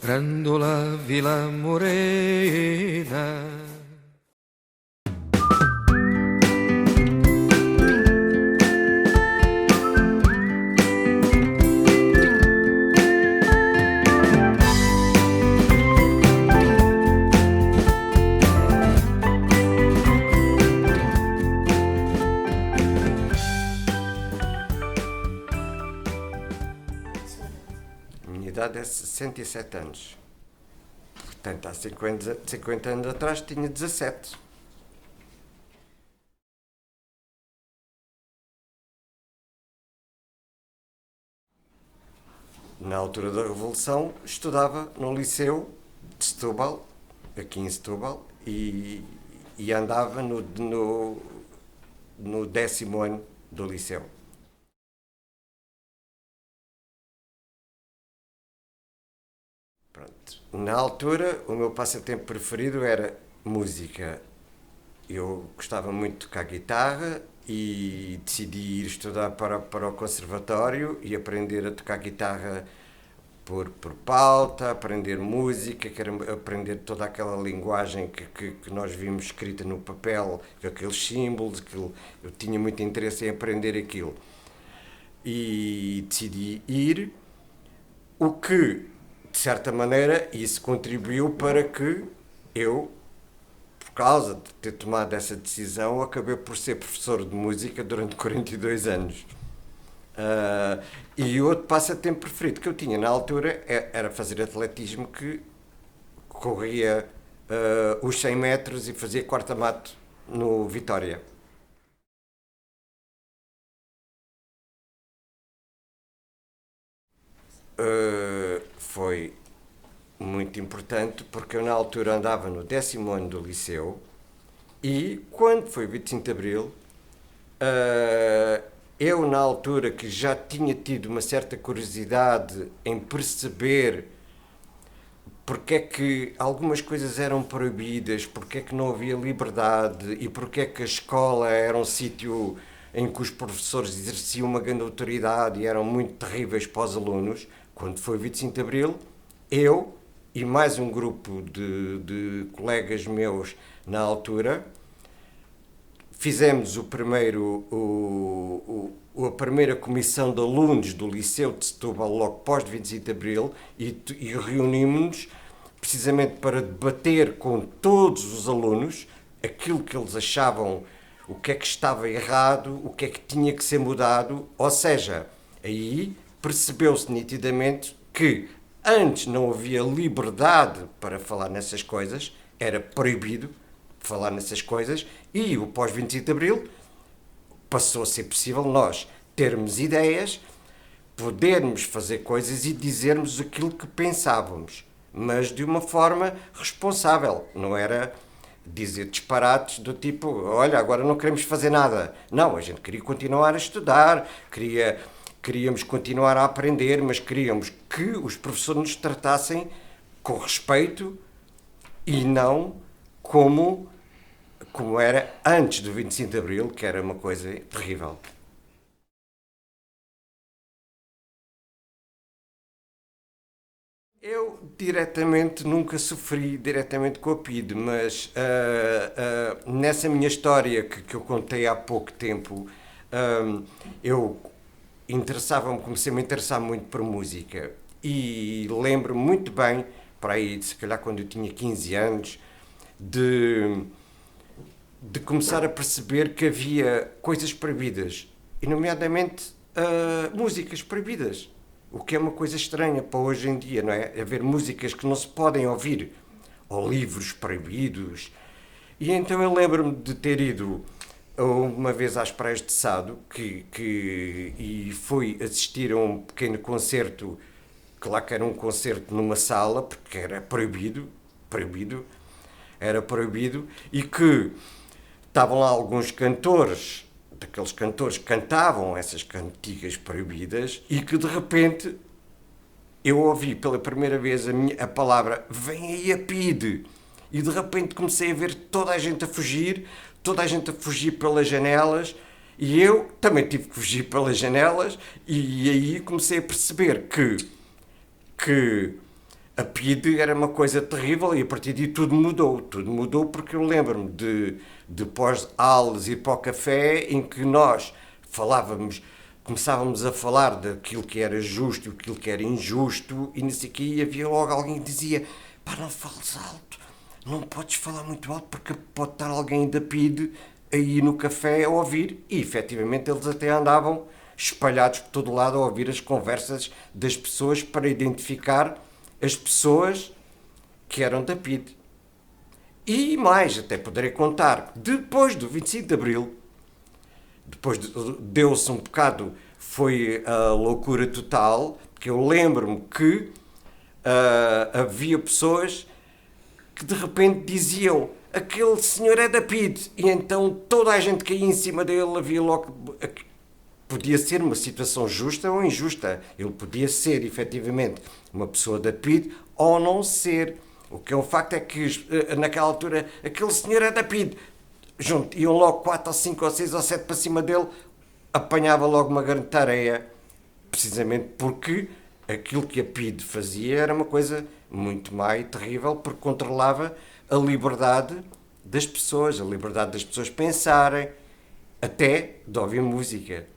Grandola Vila Morena. A minha idade é 67 anos. Portanto, há 50 anos atrás tinha 17. Na altura da Revolução, estudava no Liceu de Setúbal, aqui em Setúbal, e andava no 10º ano do Liceu. Pronto. Na altura, o meu passatempo preferido era música. Eu gostava muito de tocar guitarra e decidi ir estudar para o conservatório e aprender a tocar guitarra por pauta, aprender música, aprender toda aquela linguagem que nós vimos escrita no papel, aqueles símbolos, eu tinha muito interesse em aprender aquilo. E decidi ir, o que, de certa maneira, isso contribuiu para que eu, por causa de ter tomado essa decisão, acabei por ser professor de música durante 42 anos. E outro passatempo preferido que eu tinha na altura era fazer atletismo, que corria os 100 metros e fazia quarta-mato no Vitória. Foi muito importante porque eu na altura andava no 10º ano do liceu e quando foi o 25 de Abril, eu na altura que já tinha tido uma certa curiosidade em perceber porque é que algumas coisas eram proibidas, porque é que não havia liberdade e porque é que a escola era um sítio em que os professores exerciam uma grande autoridade e eram muito terríveis para os alunos. Quando foi o 25 de Abril, eu e mais um grupo de colegas meus na altura fizemos a primeira comissão de alunos do Liceu de Setúbal logo pós 25 de Abril e reunimos-nos precisamente para debater com todos os alunos aquilo que eles achavam, o que é que estava errado, o que é que tinha que ser mudado, ou seja, aí percebeu-se nitidamente que antes não havia liberdade para falar nessas coisas, era proibido falar nessas coisas, e o pós-25 de Abril passou a ser possível nós termos ideias, podermos fazer coisas e dizermos aquilo que pensávamos, mas de uma forma responsável, não era dizer disparates do tipo, olha, agora não queremos fazer nada. Não, a gente queria continuar a estudar, queríamos continuar a aprender, mas queríamos que os professores nos tratassem com respeito e não como era antes do 25 de Abril, que era uma coisa terrível. Eu diretamente nunca sofri diretamente com a PIDE, mas nessa minha história que eu contei há pouco tempo, eu comecei a me interessar muito por música e lembro-me muito bem, para aí, se calhar quando eu tinha 15 anos, de começar a perceber que havia coisas proibidas, e nomeadamente músicas proibidas, o que é uma coisa estranha para hoje em dia, não é? Haver músicas que não se podem ouvir, ou livros proibidos. E então eu lembro-me de ter ido uma vez às Praias de Sado e fui assistir a um pequeno concerto, que lá que era um concerto numa sala, porque era proibido, e que estavam lá alguns cantores, daqueles cantores que cantavam essas cantigas proibidas, e que de repente eu ouvi pela primeira vez a palavra "vem aí a PIDE", e de repente comecei a ver toda a gente a fugir pelas janelas, e eu também tive que fugir pelas janelas, e aí comecei a perceber que a PIDE era uma coisa terrível e a partir daí tudo mudou. Tudo mudou porque eu lembro-me de depois aulas ir para o café em que nós começávamos a falar daquilo que era justo e aquilo que era injusto e nisso aqui e havia logo alguém que dizia: pá, não fales alto, não podes falar muito alto porque pode estar alguém da PIDE aí no café a ouvir. E efetivamente eles até andavam espalhados por todo lado a ouvir as conversas das pessoas para identificar as pessoas que eram da PIDE. E mais, até poderei contar, depois do 25 de Abril, deu-se um bocado, foi a loucura total, porque eu lembro-me que havia pessoas que de repente diziam: aquele senhor é da PIDE, e então toda a gente caía em cima dele, havia logo... Podia ser uma situação justa ou injusta. Ele podia ser, efetivamente, uma pessoa da PIDE ou não ser. O que é um facto é que, naquela altura, aquele senhor é da PIDE. Iam logo 4 ou 5 ou 6 ou 7 para cima dele, apanhava logo uma grande tarefa, precisamente porque aquilo que a PIDE fazia era uma coisa muito má e terrível, porque controlava a liberdade das pessoas pensarem, até de ouvir música.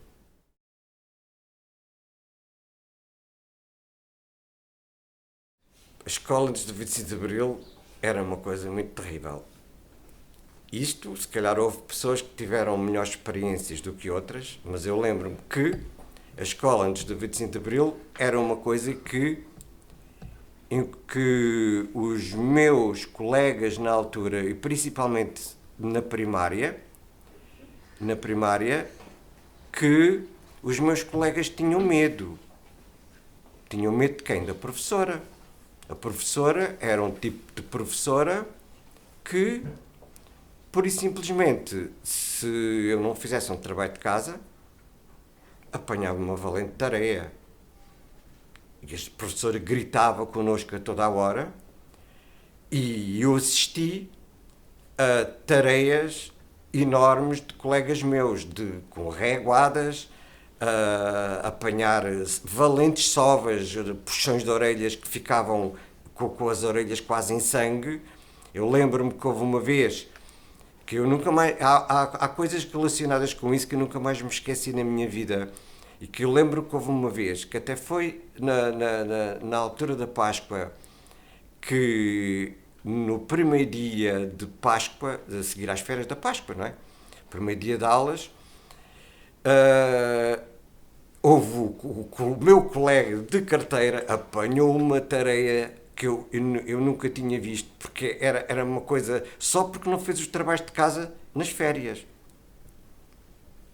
A escola antes do 25 de Abril era uma coisa muito terrível. Isto, se calhar houve pessoas que tiveram melhores experiências do que outras, mas eu lembro-me que a escola antes do 25 de Abril era uma coisa em que os meus colegas na altura, e principalmente na primária, que os meus colegas tinham medo. Tinham medo de quem? Da professora. A professora era um tipo de professora que, pura e simplesmente, se eu não fizesse um trabalho de casa, apanhava uma valente tarefa. E a professora gritava connosco a toda a hora e eu assisti a tarefas enormes de colegas meus, com réguadas, a apanhar valentes sovas, puxões de orelhas que ficavam com as orelhas quase em sangue. Eu lembro-me que houve uma vez que eu nunca mais... Há coisas relacionadas com isso que eu nunca mais me esqueci na minha vida. E que eu lembro que houve uma vez, que até foi na altura da Páscoa, que no primeiro dia de Páscoa, a seguir às férias da Páscoa, não é? Primeiro dia de aulas, houve o meu colega de carteira apanhou uma tarefa que eu nunca tinha visto, porque era uma coisa só porque não fez os trabalhos de casa nas férias.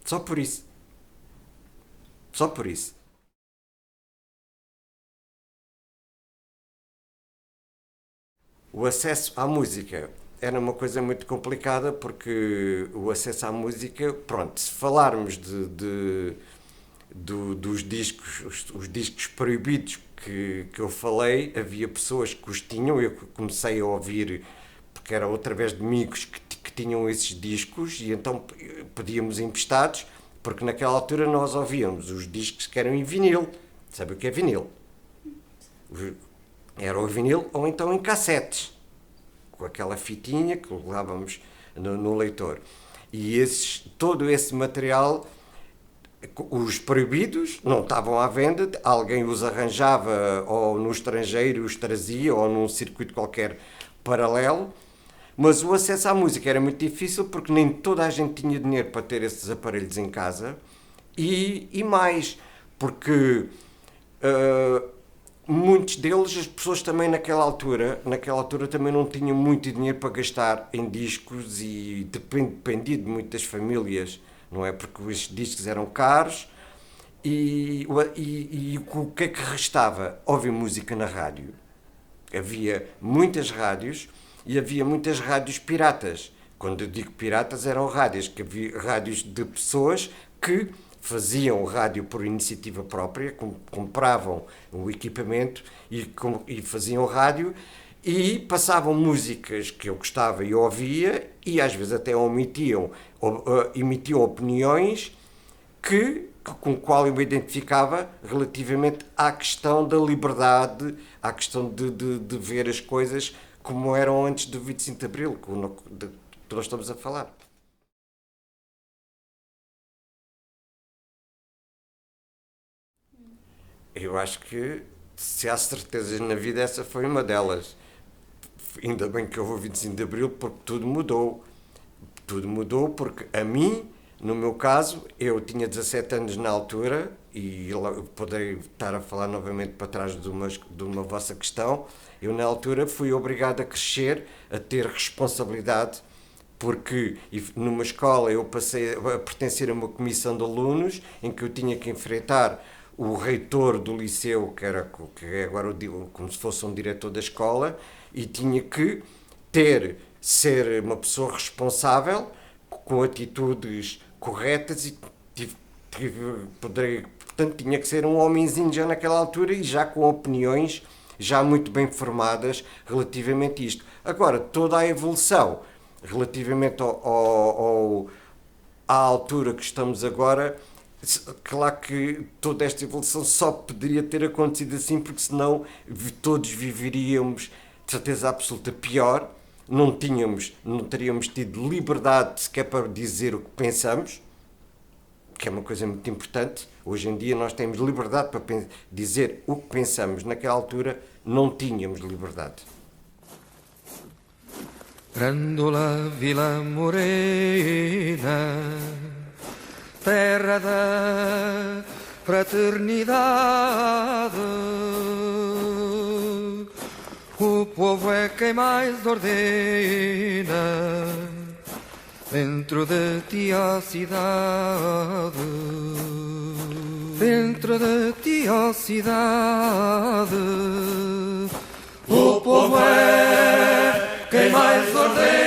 Só por isso. Só por isso. O acesso à música era uma coisa muito complicada, porque o acesso à música, pronto, se falarmos dos discos, os discos proibidos que eu falei, havia pessoas que os tinham, eu comecei a ouvir, porque era através de amigos que tinham esses discos, e então pedíamos emprestados, porque naquela altura nós ouvíamos os discos que eram em vinil. Sabe o que é vinil? Era o vinil ou então em cassetes, com aquela fitinha que levávamos no leitor. E todo esse material, os proibidos, não estavam à venda, alguém os arranjava ou no estrangeiro os trazia ou num circuito qualquer paralelo, mas o acesso à música era muito difícil porque nem toda a gente tinha dinheiro para ter esses aparelhos em casa e mais, porque muitos deles, as pessoas também naquela altura também não tinham muito dinheiro para gastar em discos e dependia de muitas famílias, não é? Porque os discos eram caros e o que é que restava? Ouvir música na rádio. Havia muitas rádios e havia muitas rádios piratas. Quando eu digo piratas, eram rádios, que havia rádios de pessoas que faziam rádio por iniciativa própria, compravam o equipamento e faziam rádio e passavam músicas que eu gostava e ouvia e às vezes até emitiam opiniões que com o qual eu me identificava relativamente à questão da liberdade, à questão de ver as coisas como eram antes do 25 de Abril, que nós estamos a falar. Eu acho que, se há certezas na vida, essa foi uma delas. Ainda bem que houve o 25 de Abril, porque tudo mudou. Tudo mudou porque a mim, no meu caso, eu tinha 17 anos na altura, e poderei estar a falar novamente para trás de uma vossa questão, eu na altura fui obrigado a crescer, a ter responsabilidade, porque numa escola eu passei a pertencer a uma comissão de alunos em que eu tinha que enfrentar o reitor do liceu, que é agora como se fosse um diretor da escola, e tinha que ser uma pessoa responsável, com atitudes corretas, e portanto tinha que ser um homenzinho já naquela altura e já com opiniões já muito bem formadas relativamente a isto. Agora, toda a evolução relativamente à altura que estamos agora, claro que toda esta evolução só poderia ter acontecido assim, porque senão todos viveríamos, de certeza absoluta, pior. Não teríamos tido liberdade sequer para dizer o que pensamos, que é uma coisa muito importante. Hoje em dia nós temos liberdade para dizer o que pensamos. Naquela altura não tínhamos liberdade. Grândola Vila Morena, terra da fraternidade, o povo é quem mais ordena dentro de ti a cidade, dentro de ti a cidade, o povo é quem mais ordena